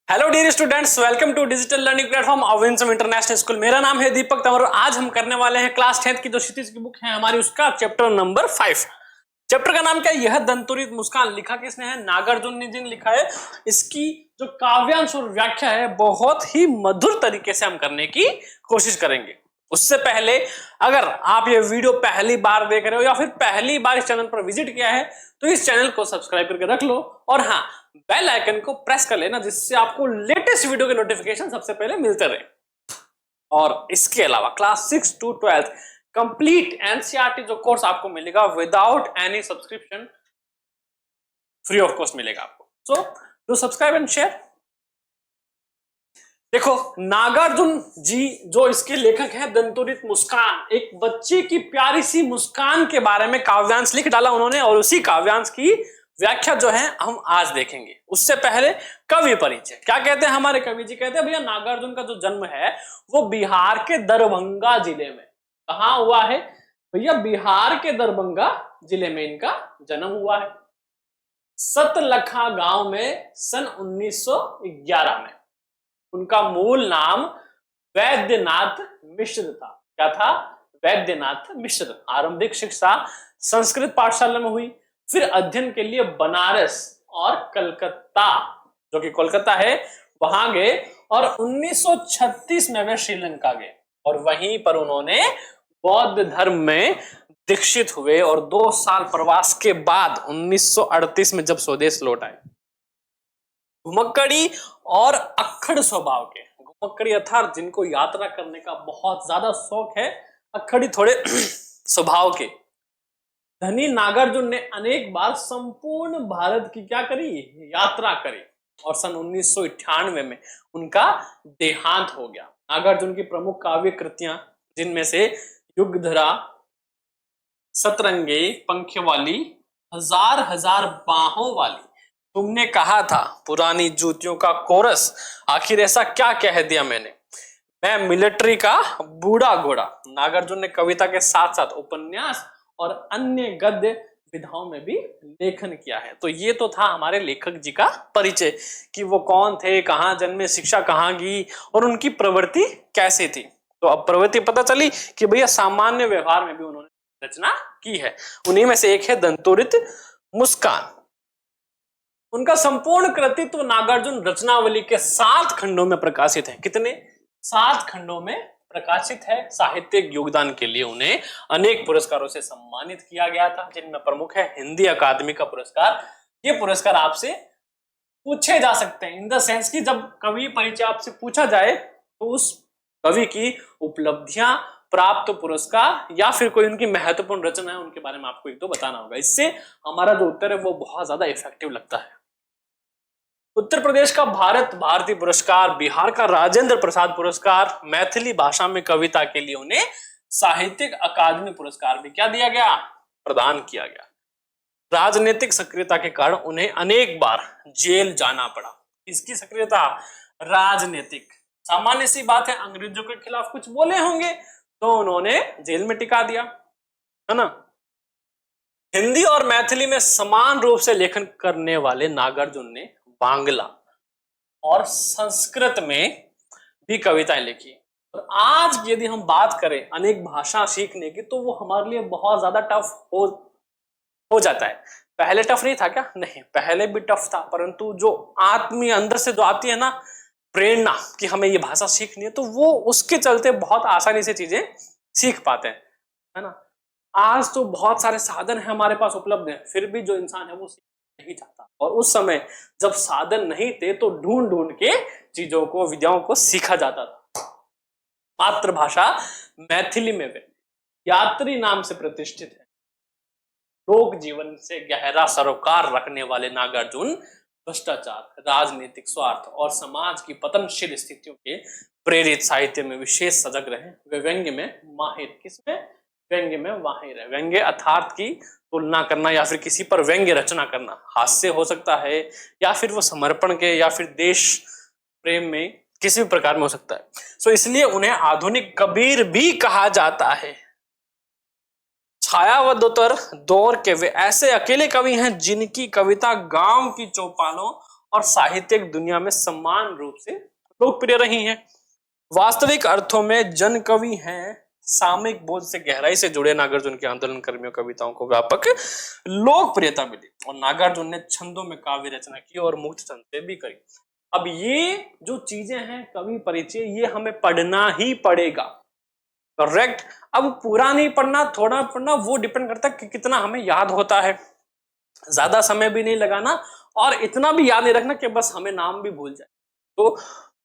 Hello dear students, welcome to digital learning platform Winsome international school. मेरा नाम है दीपक तंवर और आज हम करने वाले हैं क्लास 10th की जो क्षितिज की बुक है हमारी, उसका चैप्टर नंबर 5। चैप्टर का नाम क्या है? यह दंतुरित मुस्कान। लिखा किसने है? नागार्जुन जी ने लिखा है। इसकी जो काव्यांश और व्याख्या है बहुत ही मधुर तरीके से हम करने की कोशिश करेंगे। उससे पहले अगर आप ये वीडियो पहली बार देख रहे हो या फिर पहली बार इस चैनल पर विजिट किया है तो इस चैनल को सब्सक्राइब करके रख लो और हाँ, बेल आइकन को प्रेस कर लेना जिससे आपको लेटेस्ट वीडियो के नोटिफिकेशन सबसे पहले मिलते रहे। और इसके अलावा क्लास 6 to 12 कंप्लीट एनसीईआरटी जो कोर्स आपको मिलेगा without any subscription, free of cost मिलेगा आपको। So do subscribe and share. देखो, नागार्जुन जी जो इसके लेखक हैं, दंतुरित मुस्कान, एक बच्चे की प्यारी सी मुस्कान के बारे में काव्यांश लिख डाला उन्होंने और उसी काव्यांश की व्याख्या जो है हम आज देखेंगे। उससे पहले कवि परिचय। क्या कहते हैं हमारे कवि जी? कहते हैं भैया नागार्जुन का जो जन्म है वो बिहार के दरभंगा जिले में। कहां हुआ है भैया? बिहार के दरभंगा जिले में इनका जन्म हुआ है। सतलखा गांव में सन 1911 में। उनका मूल नाम वैद्यनाथ मिश्र था। क्या था? वैद्यनाथ मिश्र। आरंभिक शिक्षा संस्कृत पाठशाला में हुई, फिर अध्ययन के लिए बनारस और कलकत्ता, जो कि कोलकाता है, वहां गए और 1936 में वे श्रीलंका गए और वहीं पर उन्होंने बौद्ध धर्म में दीक्षित हुए और 2 साल प्रवास के बाद 1938 में जब स्वदेश लौट आए। घुमक्कड़ी और अक्खड़ स्वभाव के। घुमक्कड़ी अर्थात जिनको यात्रा करने का बहुत ज्यादा शौक है, अक्खड़ी थोड़े स्वभाव के। धनी नागार्जुन ने अनेक बार संपूर्ण भारत की क्या करी? यात्रा करी और सन 1998 में उनका देहांत हो गया। नागार्जुन की प्रमुख काव्य कृतियां जिनमें से युगधरा, सतरंगे, पंख वाली, हजार हजार बाहों वाली, तुमने कहा था, पुरानी जूतियों का कोरस, आखिर ऐसा क्या कह दिया मैंने, मैं मिलिट्री का बूढ़ा घोड़ा। नागार्जुन ने कविता के साथ साथ उपन्यास और अन्य गद्य विधाओं में भी लेखन किया है। तो ये तो था हमारे लेखक जी का परिचय कि वो कौन थे, कहां जन्मे, शिक्षा कहां की और उनकी प्रवृत्ति कैसी थी। तो अब प्रवृत्ति पता चली कि भैया सामान्य व्यवहार में भी उन्होंने रचना की है। उन्हीं में से एक है दंतुरित मुस्कान। उनका संपूर्ण कृतित्व नागार्जुन रचनावली के 7 खंडों में प्रकाशित है। कितने? 7 खंडों में प्रकाशित है। साहित्यिक योगदान के लिए उन्हें अनेक पुरस्कारों से सम्मानित किया गया था, जिनमें प्रमुख है हिंदी अकादमी का पुरस्कार। ये पुरस्कार आपसे पूछे जा सकते हैं इन द सेंस कि जब कवि परिचय आपसे पूछा जाए तो उस कवि की उपलब्धियां, प्राप्त पुरस्कार या फिर कोई उनकी महत्वपूर्ण रचना है उनके बारे में आपको एक दो बताना होगा। इससे हमारा जो उत्तर है वो बहुत ज्यादा इफेक्टिव लगता है। उत्तर प्रदेश का भारत भारती पुरस्कार, बिहार का राजेंद्र प्रसाद पुरस्कार, मैथिली भाषा में कविता के लिए उन्हें साहित्यिक अकादमी पुरस्कार भी क्या दिया गया? प्रदान किया गया। राजनीतिक सक्रियता के कारण उन्हें अनेक बार जेल जाना पड़ा। इसकी सक्रियता राजनीतिक, सामान्य सी बात है, अंग्रेजों के खिलाफ कुछ बोले होंगे तो उन्होंने जेल में टिका दिया, है ना। हिंदी और मैथिली में समान रूप से लेखन करने वाले नागार्जुन ने बांग्ला और संस्कृत में भी कविताएं लिखी। और आज यदि हम बात करें अनेक भाषा सीखने की तो वो हमारे लिए बहुत ज्यादा टफ हो जाता है। पहले टफ नहीं था क्या? नहीं, पहले भी टफ था, परंतु जो आत्मीय अंदर से जो आती है ना प्रेरणा कि हमें ये भाषा सीखनी है, तो वो उसके चलते बहुत आसानी से चीजें सीख पाते हैं, है ना। आज तो बहुत सारे साधन है हमारे पास उपलब्ध हैं, फिर भी जो इंसान है वो सीख नहीं चाहता। और उस समय जब साधन नहीं थे तो ढूंढ ढूंढ के चीजों को, विद्याओं को सीखा जाता था। मातृभाषा मैथिली में वे यात्री नाम से प्रतिष्ठित है। लोक जीवन से गहरा सरोकार रखने वाले नागार्जुन भ्रष्टाचार, राजनीतिक स्वार्थ और समाज की पतनशील स्थितियों के प्रेरित साहित्य में विशेष सजग रहे। वे व्यंग्य में माहिर, किसमें? व्यंग्य में माहिर है। व्यंग्य अर्थात की तुलना करना या फिर किसी पर व्यंग्य रचना करना, हास्य हो सकता है या फिर वो समर्पण के या फिर देश प्रेम में किसी भी प्रकार में हो सकता है। सो इसलिए उन्हें आधुनिक कबीर भी कहा जाता है। छायावदोत्तर दौर के वे ऐसे अकेले कवि हैं जिनकी कविता गांव की चौपालों और साहित्यिक दुनिया में समान रूप से लोकप्रिय रही हैं। वास्तविक अर्थों में जन कवि हैं सामयिक बोध से गहराई से जुड़े नागार्जुन के आंदोलन कर्मियों कविताओं को व्यापक लोकप्रियता मिली और नागार्जुन ने छंदों में काव्य रचना की और मुक्त छंद से भी करी। अब ये जो चीजें हैं कवि परिचय, ये हमें पढ़ना ही पड़ेगा, करेक्ट। अब पूरा नहीं पढ़ना, थोड़ा पढ़ना, वो डिपेंड करता है कि कितना हमें याद होता है। ज्यादा समय भी नहीं लगाना और इतना भी याद नहीं रखना कि बस हमें नाम भी भूल जाए। तो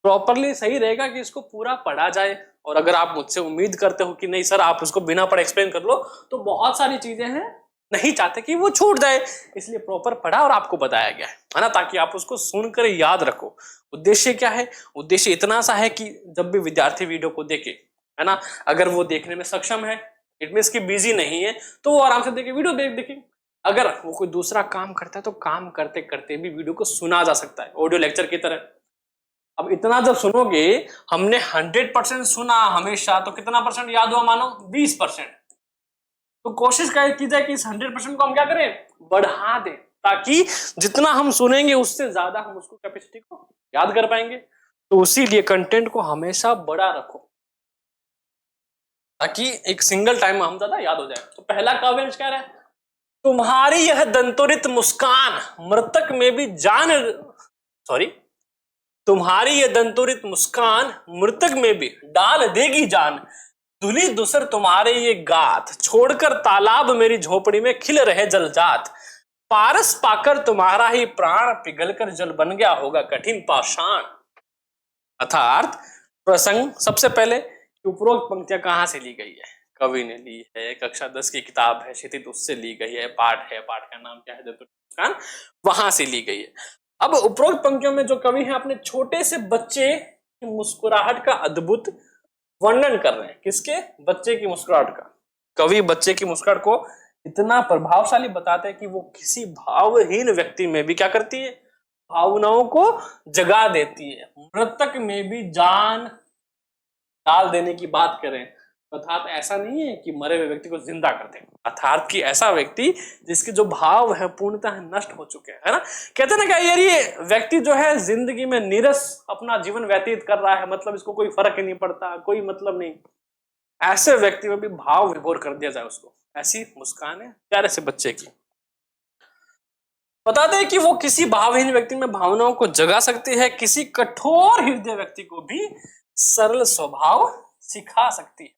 प्रॉपरली सही रहेगा कि इसको पूरा पढ़ा जाए। और अगर आप मुझसे उम्मीद करते हो कि नहीं सर आप उसको बिना पढ़े एक्सप्लेन कर लो, तो बहुत सारी चीजें हैं नहीं चाहते कि वो छूट जाए, इसलिए प्रॉपर पढ़ा और आपको बताया गया है ना, ताकि आप उसको सुनकर याद रखो। उद्देश्य क्या है? उद्देश्य इतना सा है कि जब भी विद्यार्थी वीडियो को देखे, है ना, अगर वो देखने में सक्षम है, इट मीन्स कि बिजी नहीं है, तो वो आराम से देखे, वीडियो देखे। अगर वो कोई दूसरा काम करता है तो काम करते करते भी वीडियो को सुना जा सकता है, ऑडियो लेक्चर की तरह। अब इतना जब सुनोगे, हमने 100% सुना हमेशा, तो कितना परसेंट याद हुआ? मानो 20%। तो कोशिश की जाए कि इस 100% को हम क्या करें, बढ़ा दें, ताकि जितना हम सुनेंगे उससे ज्यादा हम उसको कैपेसिटी को याद कर पाएंगे। तो उसीलिए कंटेंट को हमेशा बड़ा रखो, ताकि एक सिंगल टाइम में हम ज्यादा याद हो जाए। तो पहला काव्यांश क्या है? तुम्हारी यह दंतोरित मुस्कान मृतक में भी जान, सॉरी, तुम्हारी यह दंतोरित मुस्कान मृतक में भी डाल देगी जान। दुली दुसर तुम्हारे ये गात, छोड़कर तालाब मेरी झोपड़ी में खिल रहे जलजात। पारस पाकर तुम्हारा ही प्राण, पिघलकर जल बन गया होगा कठिन पाषाण। अर्थात प्रसंग, सबसे पहले उपरोक्त पंक्तियां कहां से ली गई है? कवि ने ली है, कक्षा 10 की किताब है क्षितिज, उससे ली गई है। पाठ है, पाठ का नाम क्या है? मुस्कान, वहां से ली गई है। अब उपरोक्त पंक्तियों में जो कवि है अपने छोटे से बच्चे की मुस्कुराहट का अद्भुत वर्णन कर रहे हैं। किसके? बच्चे की मुस्कुराहट का। कवि बच्चे की मुस्कुराहट को इतना प्रभावशाली बताते हैं कि वो किसी भावहीन व्यक्ति में भी क्या करती है? भावनाओं को जगा देती है। मृतक में भी जान डाल देने की बात करें, अर्थात ऐसा नहीं है कि मरे हुए व्यक्ति को जिंदा कर दे, अर्थात कि ऐसा व्यक्ति जिसके जो भाव है पूर्णतः नष्ट हो चुके हैं, है ना। कहते ना क्या यार, ये व्यक्ति जो है जिंदगी में नीरस अपना जीवन व्यतीत कर रहा है, मतलब इसको कोई फर्क ही नहीं पड़ता, कोई मतलब नहीं, ऐसे व्यक्ति में भी भाव विभोर कर दिया जाए उसको। ऐसी मुस्कान है प्यारे से बच्चे की। बता दें कि वो किसी भावहीन व्यक्ति में भावनाओं को जगा सकती है, किसी कठोर हृदय व्यक्ति को भी सरल स्वभाव सिखा सकती है।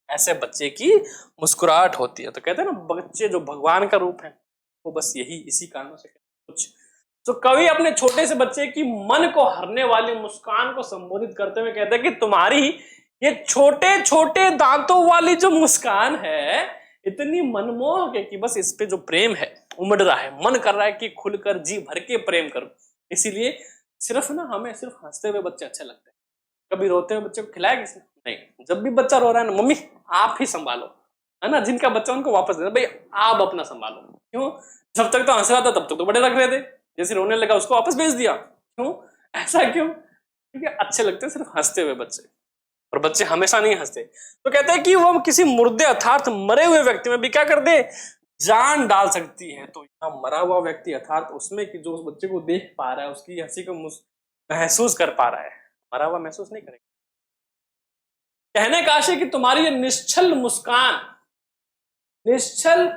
ऐसे बच्चे की मुस्कुराहट होती है। तो कहते हैं ना, बच्चे जो भगवान का रूप है, वो बस यही इसी कारणों से कुछ। तो कवि अपने छोटे से बच्चे की मन को हरने वाली मुस्कान को संबोधित करते हुए कहते हैं कि तुम्हारी ये छोटे छोटे दांतों वाली जो मुस्कान है इतनी मनमोहक है कि बस इस पे जो प्रेम है उमड़ रहा है, मन कर रहा है कि खुलकर जी भर के प्रेम करूं। इसीलिए सिर्फ ना हमें सिर्फ हंसते हुए बच्चे अच्छे लगते हैं। कभी रोते हुए बच्चे को खिलाया किसने? नहीं। जब भी बच्चा रो रहा है ना, मम्मी आप ही संभालो, है ना, जिनका बच्चा उनको वापस देना, भाई आप अपना संभालो। क्यों? जब तक तो हंस रहा था तब तक तो बड़े रख रहे थे, जैसे रोने लगा उसको वापस भेज दिया। क्यों? ऐसा क्यों? क्योंकि अच्छे लगते हैं सिर्फ हंसते हुए बच्चे, और बच्चे हमेशा नहीं हंसते। तो कहते हैं कि वो किसी मुर्दे अर्थात मरे हुए व्यक्ति में भी क्या कर दे? जान डाल सकती है। तो यहाँ मरा हुआ व्यक्ति अर्थात उसमें कि जो उस बच्चे को देख पा रहा है, उसकी हंसी को महसूस कर पा रहा है, मरा हुआ महसूस नहीं करेगा। कहने का आशय कि तुम्हारी ये निश्चल मुस्कान, निश्चल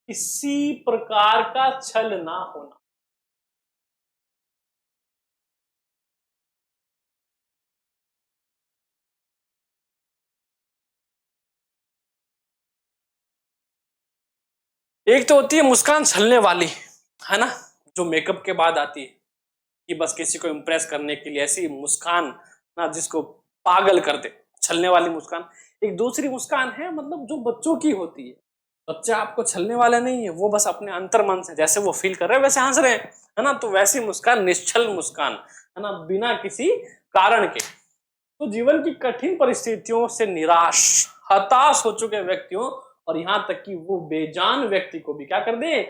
किसी प्रकार का छल ना होना। एक तो होती है मुस्कान छलने वाली, है ना, जो मेकअप के बाद आती है कि बस किसी को इम्प्रेस करने के लिए ऐसी मुस्कान ना जिसको पागल कर दे, छलने वाली मुस्कान। एक दूसरी मुस्कान है मतलब जो बच्चों की होती है। बच्चे आपको छलने वाले नहीं है, वो बस अपने अंतर मन से जैसे वो फील कर रहे हैं वैसे हंस रहे हैं, है ना। तो वैसी मुस्कान निश्चल मुस्कान, है ना, बिना किसी कारण के। तो जीवन की कठिन परिस्थितियों से निराश, हताश हो चुके व्यक्तियों और यहां तक कि वो बेजान व्यक्ति को भी क्या कर दे?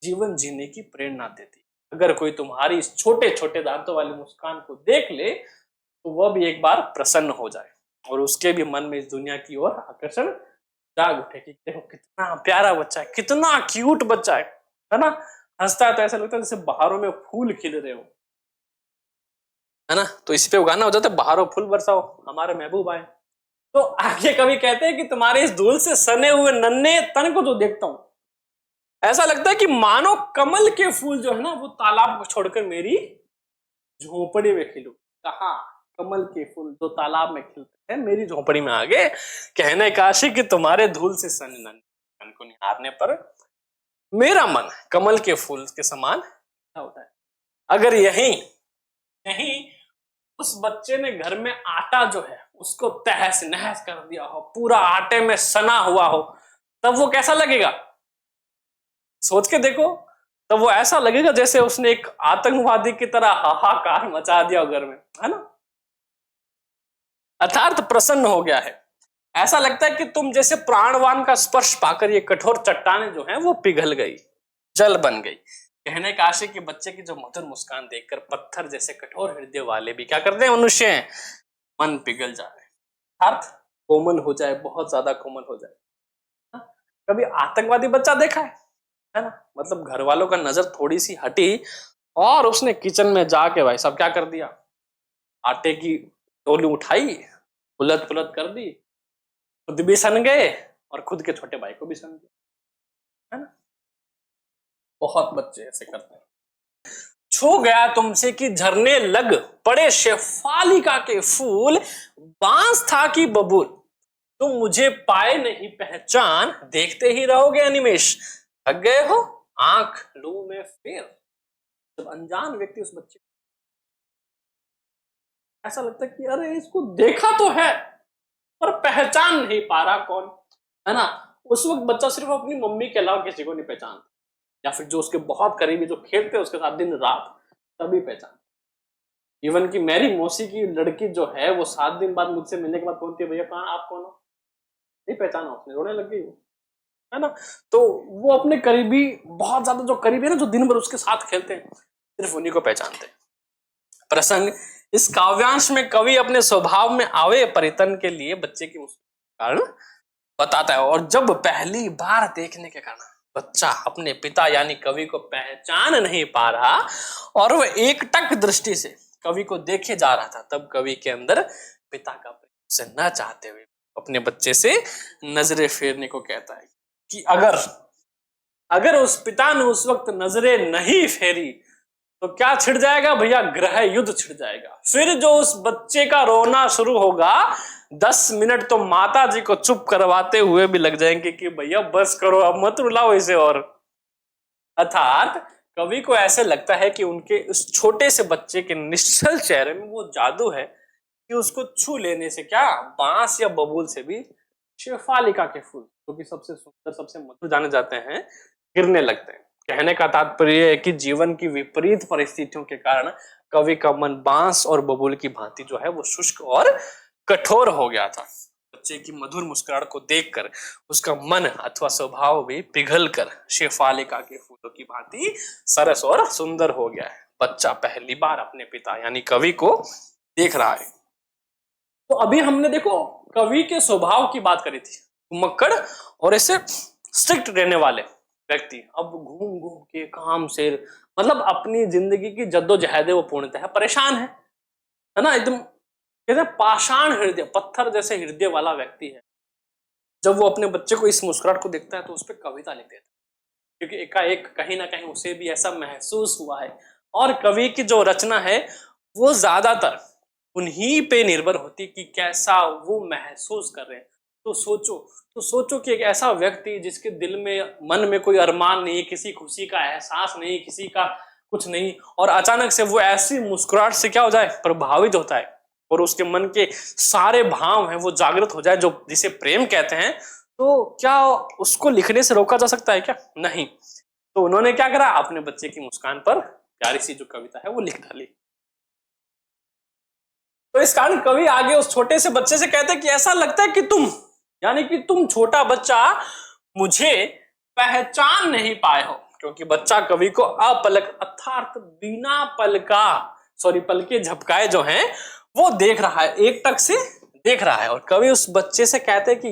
जीवन जीने की प्रेरणा देती। अगर कोई तुम्हारी इस छोटे छोटे दांतों वाली मुस्कान को देख ले तो वह भी एक बार प्रसन्न हो जाए और उसके भी मन में इस दुनिया की ओर आकर्षण जाग उठे कि देखो कितना प्यारा बच्चा है, कितना क्यूट बच्चा है ना। हंसता है तो ऐसा लगता है जैसे बहारों में फूल खिल रहे हो, है ना। तो इस पे गाना हो जाता है, बहारों फूल बरसाओ हमारे महबूब आए। तो आगे कवि कहते हैं कि तुम्हारे इस धूल से सने हुए नन्हे तन को जो देखता हूं, ऐसा लगता है कि मानो कमल के फूल जो है ना वो तालाब को छोड़कर मेरी झोपड़ी में खिलो। कहा कमल के फूल जो तालाब में खिलते हैं मेरी झोपड़ी में आगे, कहने काशी कि तुम्हारे धूल से सने नन्हे तन को निहारने पर मेरा मन कमल के फूल के समान होता है। अगर यही नहीं उस बच्चे ने घर में आटा जो है उसको तहस नहस कर दिया हो, पूरा आटे में सना हुआ हो, तब वो कैसा लगेगा? सोच के देखो। तब वो ऐसा लगेगा जैसे उसने एक आतंकवादी की तरह हाहाकार मचा दिया हो घर में, है ना। अर्थात प्रसन्न हो गया है। ऐसा लगता है कि तुम जैसे प्राणवान का स्पर्श पाकर ये कठोर चट्टाने जो है वो पिघल गई, जल बन गई। कहने का आशय कि बच्चे की जो मधुर मुस्कान देखकर पत्थर जैसे कठोर हृदय वाले भी क्या करते हैं, मनुष्य मन पिघल जाए, अर्थात कोमल हो जाए, बहुत ज्यादा कोमल हो जाए। कभी आतंकवादी बच्चा देखा है ना। मतलब घर वालों का नजर थोड़ी सी हटी और उसने किचन में जाके भाई सब क्या कर दिया, आटे की टोली उठाई, उलट पुलट कर दी, खुद भी सन गए और खुद के छोटे भाई को भी सन दिया, है ना। बहुत बच्चे ऐसे करते हैं। छू गया तुमसे कि झरने लग पड़े शेफालिका के फूल, बांस था कि बबूल, तुम मुझे पाए नहीं पहचान, देखते ही रहोगे अनिमेष, थक गए हो आंख लू में फेर। जब अनजान व्यक्ति उस बच्चे ऐसा लगता है कि अरे इसको देखा तो है पर पहचान नहीं पा रहा कौन, है ना। उस वक्त बच्चा सिर्फ अपनी मम्मी के अलावा किसी को नहीं पहचानता, या फिर जो उसके बहुत करीबी जो खेलते हैं उसके साथ दिन रात, तभी पहचान। इवन कि मेरी मौसी की लड़की जो है वो 7 दिन बाद मुझसे मिलने के बाद बोलती है भैया कहाँ आप कौन हो, नहीं पहचाना उसने, रोने लग गई वो, है ना। तो वो अपने करीबी बहुत ज्यादा जो करीबी है ना, जो दिन भर उसके साथ खेलते हैं, सिर्फ उन्हीं को पहचानते हैं। प्रसंग इस काव्यांश में कवि अपने स्वभाव में आवे परिवर्तन के लिए बच्चे की कारण बताता है। और जब पहली बार देखने के कारण बच्चा अपने पिता यानी कवि को पहचान नहीं पा रहा और वह एकटक दृष्टि से कवि को देखे जा रहा था, तब कवि के अंदर पिता का प्रेम उसे न चाहते हुए अपने बच्चे से नजरें फेरने को कहता है कि अगर उस पिता ने उस वक्त नजरें नहीं फेरी तो क्या छिड़ जाएगा भैया, ग्रह युद्ध छिड़ जाएगा। फिर जो उस बच्चे का रोना शुरू होगा 10 मिनट तो माता जी को चुप करवाते हुए भी लग जाएंगे कि भैया बस करो अब मत रुलाओ इसे। और अर्थात कवि को ऐसे लगता है कि उनके उस छोटे से बच्चे के निश्चल चेहरे में वो जादू है कि उसको छू लेने से क्या बांस या बबूल से भी शेफालिका के फूल जो कि सबसे सुंदर सबसे मधुर जाने जाते हैं गिरने लगते हैं। कहने का तात्पर्य है कि जीवन की विपरीत परिस्थितियों के कारण कवि का मन बांस और बबूल की भांति जो है वो शुष्क और कठोर हो गया था। बच्चे की मधुर मुस्कुराहट को देखकर उसका मन अथवा स्वभाव भी पिघल कर शेफालिका के फूलों की भांति सरस और सुंदर हो गया है। बच्चा पहली बार अपने पिता यानी कवि को देख रहा है। तो अभी हमने देखो कवि के स्वभाव की बात करी थी, मक्कड़ और ऐसे स्ट्रिक्ट रहने वाले व्यक्ति अब घूम घूम के काम से मतलब अपनी जिंदगी की जद्दोजहद वो पूर्णतः परेशान है ना, एकदम कहते हैं पाषाण हृदय पत्थर जैसे हृदय वाला व्यक्ति है। जब वो अपने बच्चे को इस मुस्कुराहट को देखता है तो उस पर कविता लिख देता है, क्योंकि एकाएक कहीं ना कहीं उसे भी ऐसा महसूस हुआ है। और कवि की जो रचना है वो ज्यादातर उन्हीं पे निर्भर होती कि कैसा वो महसूस कर रहे हैं। तो सोचो कि एक ऐसा व्यक्ति जिसके दिल में मन में कोई अरमान नहीं, किसी खुशी का एहसास नहीं, किसी का कुछ नहीं, और अचानक से वो ऐसी मुस्कुराहट से क्या हो जाए प्रभावित होता है और उसके मन के सारे भाव हैं वो जागृत हो जाए, जो जिसे प्रेम कहते हैं। तो क्या उसको लिखने से रोका जा सकता है क्या? नहीं। तो उन्होंने क्या करा, अपने बच्चे की मुस्कान पर प्यारी सी जो कविता है वो लिख डाली। तो इस कारण कवि आगे उस छोटे से बच्चे से कहते हैं कि ऐसा लगता है कि तुम यानी कि तुम छोटा बच्चा मुझे पहचान नहीं पाए हो, क्योंकि बच्चा कवि को अपलक अर्थात बिना पलके झपकाए जो हैं वो देख रहा है, एक टक से देख रहा है। और कवि उस बच्चे से कहते हैं कि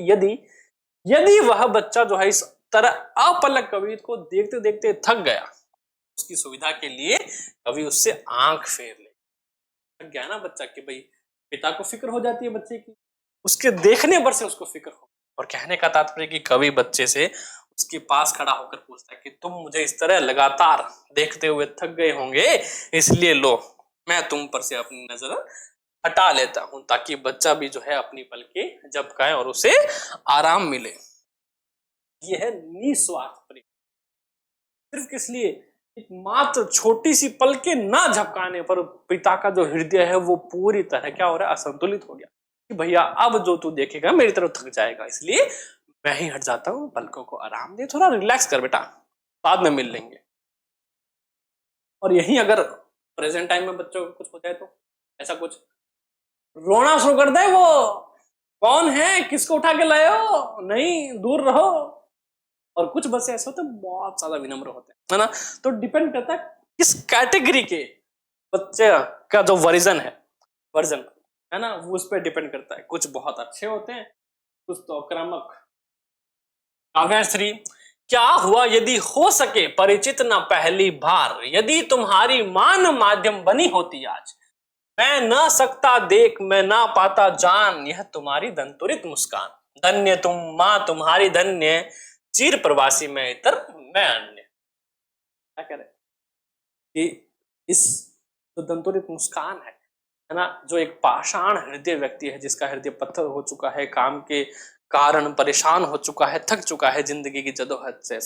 यदि वह बच्चा जो है इस तरह अपलक कवि को देखते देखते थक गया उसकी सुविधा के लिए कवि उससे आंख फेर ले। थक गया ना बच्चा कि भाई पिता को फिक्र हो जाती है बच्चे की, उसके देखने पर से उसको फिक्र हो। और कहने का तात्पर्य कि कवि बच्चे से उसके पास खड़ा होकर पूछता है कि तुम मुझे इस तरह लगातार देखते हुए थक गए होंगे, इसलिए लो मैं तुम पर से अपनी नजर हटा लेता हूं, ताकि बच्चा भी जो है अपनी पलकें झपकाए और उसे आराम मिले। ये है निस्वार्थ प्रेम। सिर्फ किस लिए? एक मात्र छोटी सी पलकें ना झपकाने पर पिता का जो हृदय है वो पूरी तरह क्या हो रहा है, असंतुलित हो गया कि भैया अब जो तू देखेगा मेरी तरफ थक जाएगा, इसलिए मैं ही हट जाता हूँ, पलकों को आराम दे, थोड़ा रिलैक्स कर बेटा, बाद में मिल लेंगे। और यही अगर प्रेजेंट टाइम में बच्चों को कुछ हो जाए तो ऐसा कुछ रोना शुरू कर दे, वो कौन है, किसको उठा के लाए हो, नहीं दूर रहो। और कुछ बच्चे ऐसे होते हैं बहुत ज्यादा विनम्र होते हैं, है ना। तो डिपेंड करता है किस कैटेगरी के बच्चे का जो वर्जन है ना, वो उस पर डिपेंड करता है। कुछ बहुत अच्छे होते हैं, कुछ तो आक्रामक। काव्यश्री, क्या हुआ यदि हो सके परिचित न पहली बार, यदि तुम्हारी मान माध्यम बनी होती आज, मैं न सकता देख मैं ना पाता जान, यह तुम्हारी दंतुरित मुस्कान। धन्य तुम माँ तुम्हारी धन्य, चिर प्रवासी मैं इतर मैं अन्य। क्या कह रहे कि इस जो दंतुरित मुस्कान है ना, जो एक पाषाण हृदय व्यक्ति है, जिसका हृदय पत्थर हो चुका है, काम के कारण परेशान हो चुका है, थक चुका है जिंदगी की जदोजहद से,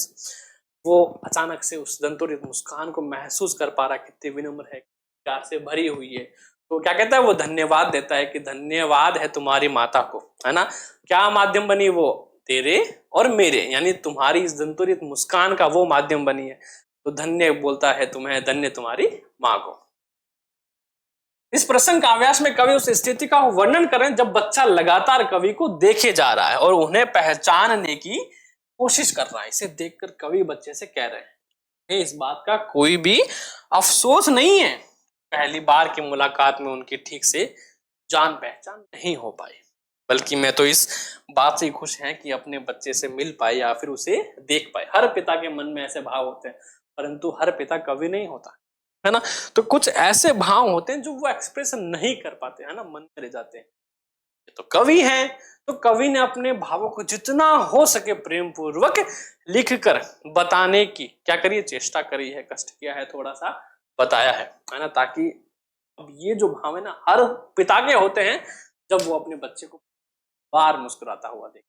वो अचानक से उस दंतुरित मुस्कान को महसूस कर पा रहा, कितनी विनम्र है, प्यार से भरी हुई है। तो क्या कहता है, वो धन्यवाद देता है कि धन्यवाद है तुम्हारी माता को, है ना। क्या माध्यम बनी वो, तेरे और मेरे, यानी तुम्हारी इस दंतुरित मुस्कान का वो माध्यम बनी है। तो धन्य बोलता है तुम्हें, धन्य तुम्हारी माँ को। इस प्रसंग काव्यास में कवि उस स्थिति का वर्णन करें जब बच्चा लगातार कवि को देखे जा रहा है और उन्हें पहचानने की कोशिश कर रहा है। इसे देखकर कवि बच्चे से कह रहे हैं, इस बात का कोई भी अफसोस नहीं है, पहली बार की मुलाकात में उनकी ठीक से जान पहचान नहीं हो पाई, बल्कि मैं तो इस बात से खुश हैं कि अपने बच्चे से मिल पाए या फिर उसे देख पाए। हर पिता के मन में ऐसे भाव होते हैं, परंतु हर पिता कवि नहीं होता, है ना। तो कुछ ऐसे भाव होते हैं जो वो एक्सप्रेस नहीं कर पाते, है ना, मन में रह जाते हैं। तो कवि हैं, तो कवि ने अपने भावों को जितना हो सके प्रेम पूर्वक लिख कर बताने की क्या करिए, चेष्टा करी है, कष्ट किया है, थोड़ा सा बताया है ना, ताकि अब ये जो भाव है ना हर पिता के होते हैं जब वो अपने बच्चे को बार मुस्कुराता हुआ देखे।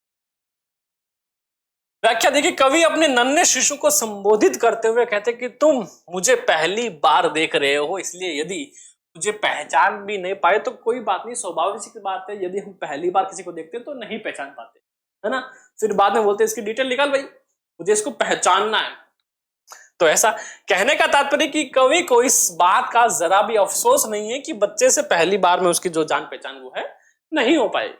व्याख्या देखिए, कवि अपने नन्हे शिशु को संबोधित करते हुए कहते कि तुम मुझे पहली बार देख रहे हो, इसलिए यदि मुझे पहचान भी नहीं पाए तो कोई बात नहीं, स्वाभाविक सी बात है, यदि हम पहली बार किसी को देखते हैं तो नहीं पहचान पाते, है ना। फिर बाद में बोलते इसकी डिटेल निकाल भाई, मुझे इसको पहचानना है। तो ऐसा कहने का तात्पर्य कि कवि को इस बात का जरा भी अफसोस नहीं है कि बच्चे से पहली बार में उसकी जो जान पहचान वो है नहीं हो पाए।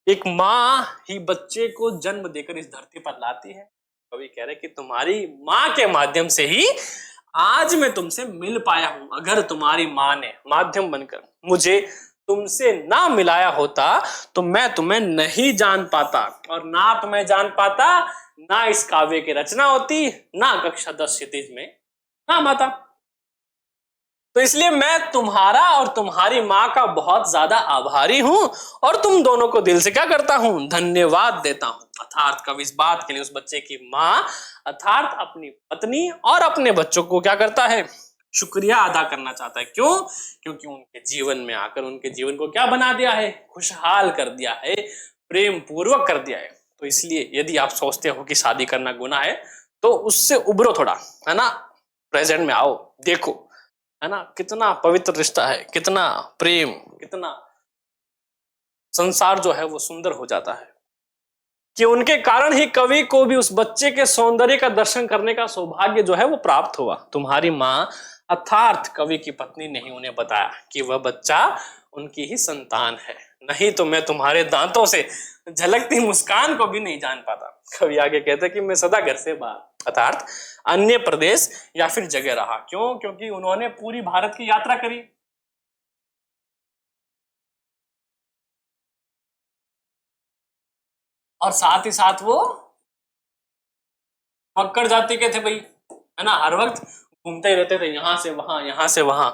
एक माँ ही बच्चे को जन्म देकर इस धरती पर लाती है। कवि कह रहे कि तुम्हारी माँ के माध्यम से ही आज मैं तुमसे मिल पाया हूं। अगर तुम्हारी माँ ने माध्यम बनकर मुझे तुमसे ना मिलाया होता तो मैं तुम्हें नहीं जान पाता, और ना तुम्हें जान पाता ना इस काव्य की रचना होती, ना कक्षा 10 क्षितिज में नाम आता। तो इसलिए मैं तुम्हारा और तुम्हारी माँ का बहुत ज्यादा आभारी हूं, और तुम दोनों को दिल से क्या करता हूं, धन्यवाद देता हूं। अर्थात कवि इस बात के लिए उस बच्चे की माँ अर्थात अपनी पत्नी और अपने बच्चों को क्या करता है, शुक्रिया अदा करना चाहता है। क्यों? क्योंकि उनके जीवन में आकर उनके जीवन को क्या बना दिया है, खुशहाल कर दिया है, प्रेम पूर्वक कर दिया है। तो इसलिए यदि आप सोचते हो कि शादी करना गुनाह है तो उससे उभरो थोड़ा, है ना, प्रेजेंट में आओ, देखो, है ना, कितना पवित्र रिश्ता है, कितना प्रेम, कितना संसार जो है वो सुंदर हो जाता है। कि उनके कारण ही कवि को भी उस बच्चे के सौंदर्य का दर्शन करने का सौभाग्य जो है वो प्राप्त हुआ। तुम्हारी माँ अर्थात कवि की पत्नी ने ही उन्हें बताया कि वह बच्चा उनकी ही संतान है, नहीं तो मैं तुम्हारे दांतों से झलकती मुस्कान को भी नहीं जान पाता। कवि आगे कहते कि मैं सदा घर से बाहर अर्थात अन्य प्रदेश या फिर जगह रहा। क्यों? क्योंकि उन्होंने पूरी भारत की यात्रा करी, और साथ ही साथ वो मक्कड़ जाति के थे भाई, है ना, हर वक्त घूमते ही रहते थे यहाँ से वहां, यहाँ से वहां।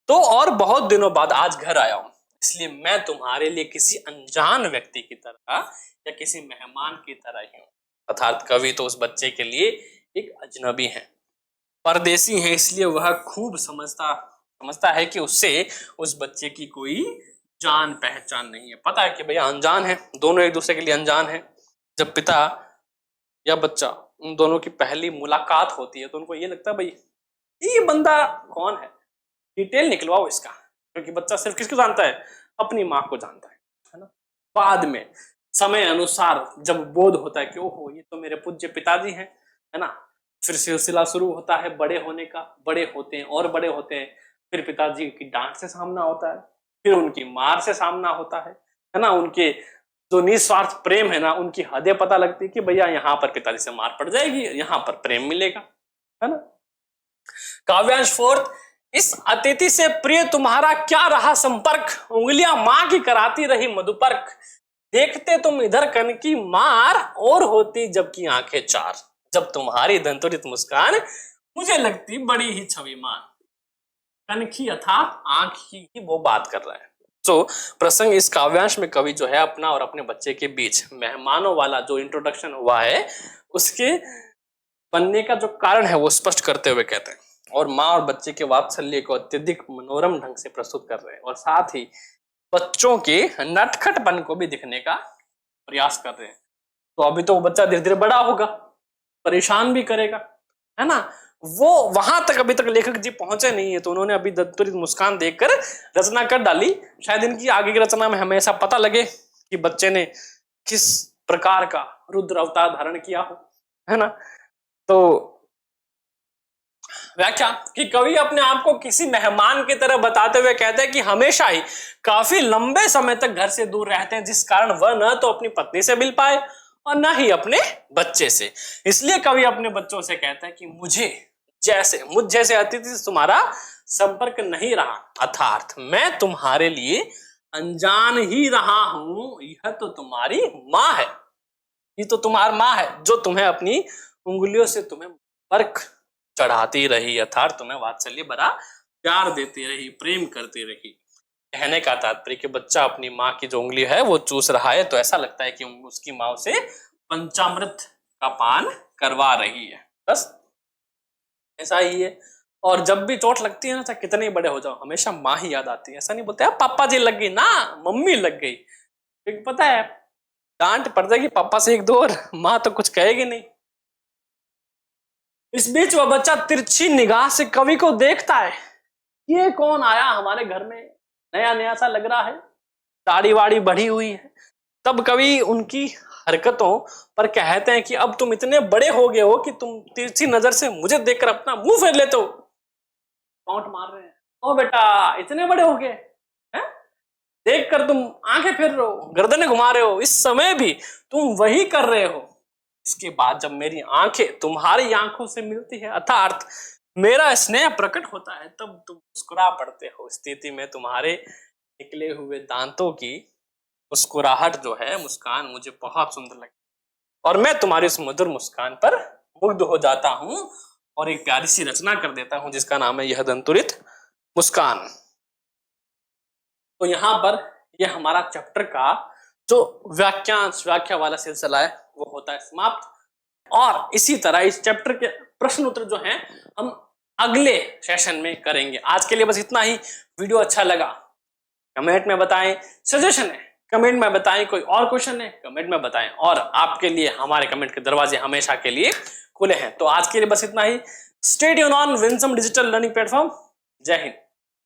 तो और बहुत दिनों बाद आज घर आया हूं, इसलिए मैं तुम्हारे लिए किसी अनजान व्यक्ति की तरह या किसी मेहमान की तरह ही हूँ। अर्थात कवि तो उस बच्चे के लिए एक अजनबी है, परदेसी है, इसलिए वह खूब समझता है कि उससे उस बच्चे की कोई जान पहचान नहीं है। पता है कि भैया अनजान है, दोनों एक दूसरे के लिए अनजान है। जब पिता या बच्चा उन दोनों की पहली मुलाकात होती है तो उनको ये लगता है भाई ये बंदा कौन है, डिटेल निकलवाओ इसका, क्योंकि बच्चा सिर्फ किसको जानता है, अपनी माँ को जानता है ना। बाद में समय अनुसार जब बोध होता है कि ओहो ये तो मेरे पूज्य पिताजी हैं, है ना, फिर सिलसिला शुरू होता है बड़े होने का, बड़े होते हैं और बड़े होते हैं, फिर पिताजी की डांट से सामना होता है, फिर उनकी मार से सामना होता है ना, उनके जो निस्वार्थ प्रेम है ना उनकी हदें पता लगती है कि भैया यहाँ पर पिताजी से मार पड़ जाएगी, यहाँ पर प्रेम मिलेगा, है ना। काव्यांश फोर्थ, इस अतिथि से प्रिय तुम्हारा क्या रहा संपर्क, उंगलियां मां की कराती रही मधुपर्क, देखते तुम इधर कन की मार और होती जबकि आंखें चार, जब तुम्हारी दंतोरित मुस्कान मुझे लगती बड़ी ही छविमान। कनखी अर्थात आंख की वो बात कर रहा है। तो प्रसंग इस काव्यांश में कवि जो है अपना और अपने बच्चे के बीच मेहमानों वाला जो इंट्रोडक्शन हुआ है उसके बनने का जो कारण है वो स्पष्ट करते हुए कहते हैं, और माँ और बच्चे के वात्सल्य को अत्यधिक मनोरम ढंग से प्रस्तुत कर रहे हैं, और साथ ही बच्चों के नटखटपन को भी दिखने का प्रयास कर रहे हैं। तो अभी तो वो बच्चा धीरे धीरे बड़ा होगा, परेशान भी करेगा, है ना, वो वहां तक अभी तक लेखक जी पहुंचे नहीं है, तो उन्होंने अभी दंतोरित मुस्कान देखकर रचना कर डाली। शायद इनकी आगे की रचना में हमें ऐसा पता लगे कि बच्चे ने किस प्रकार का रुद्र अवतार धारण किया हो, है ना। तो व्याख्या कि कवि अपने आप को किसी मेहमान की तरह बताते हुए कहते हैं कि हमेशा ही काफी लंबे समय तक घर से दूर रहते हैं, जिस कारण वह न तो अपनी पत्नी से मिल पाए और न ही अपने बच्चे से। इसलिए कवि अपने बच्चों से कहता है कि मुझ जैसे अतिथि से तुम्हारा संपर्क नहीं रहा, अर्थात मैं तुम्हारे लिए अनजान ही रहा हूं। यह तो तुम्हारी माँ है, ये तो तुम्हारी माँ है जो तुम्हें अपनी उंगलियों से तुम्हें फर्क चढ़ाती रही, अर्थात तुम्हें वात्सल्य भरा प्यार देती रही, प्रेम करती रही। कहने का तात्पर्य कि बच्चा अपनी माँ की जो उंगली है वो चूस रहा है, तो ऐसा लगता है कि उसकी माँ उसे पंचामृत का पान करवा रही है, बस ऐसा ही है। और जब भी चोट लगती है ना, चाहे कितने बड़े हो जाओ, हमेशा माँ ही याद आती है। ऐसा नहीं बोलते पापा जी लग गई ना, मम्मी लग गई, क्योंकि पता है डांट पड़ जाएगी पापा से एक दो और माँ तो कुछ कहेगी नहीं। इस बीच वह बच्चा तिरछी निगाह से कवि को देखता है, ये कौन आया हमारे घर में, नया नया सा लग रहा है, दाढ़ी वाड़ी बढ़ी हुई है। तब कवि उनकी हरकतों पर कहते हैं कि अब तुम इतने बड़े हो गए हो कि तुम तिरछी नजर से मुझे देखकर अपना मुंह फेर लेते हो। टॉन्ट मार रहे हैं, ओ बेटा इतने बड़े हो गए हैं, देखकर तुम आंखें फेर रहे हो, गर्दनें घुमा रहे हो, इस समय भी तुम वही कर रहे हो। इसके बाद जब मेरी आंखें तुम्हारी आंखों से मिलती है, अर्थात मेरा स्नेह प्रकट होता है, तब तुम मुस्कुरा पड़ते हो। स्थिति में तुम्हारे निकले हुए दांतों की मुस्कुराहट जो है, मुस्कान मुझे बहुत सुंदर लगती है और मैं तुम्हारी उस मधुर मुस्कान पर मुग्ध हो जाता हूं और एक प्यारी सी रचना कर देता हूं जिसका नाम है यह दंतुरित मुस्कान। तो यहाँ पर यह हमारा चैप्टर का जो व्याख्या वाला सिलसिला है वो होता है समाप्त, और इसी तरह इस चैप्टर के प्रश्न उत्तर जो हैं हम अगले सेशन में करेंगे। आज के लिए बस इतना ही। वीडियो अच्छा लगा कमेंट में बताएं, सजेशन है कमेंट में बताएं, कोई और क्वेश्चन है कमेंट में बताएं, और आपके लिए हमारे कमेंट के दरवाजे हमेशा के लिए खुले हैं। तो आज के लिए बस इतना ही। Stay tune on Winsome digital learning platform. जय हिंद।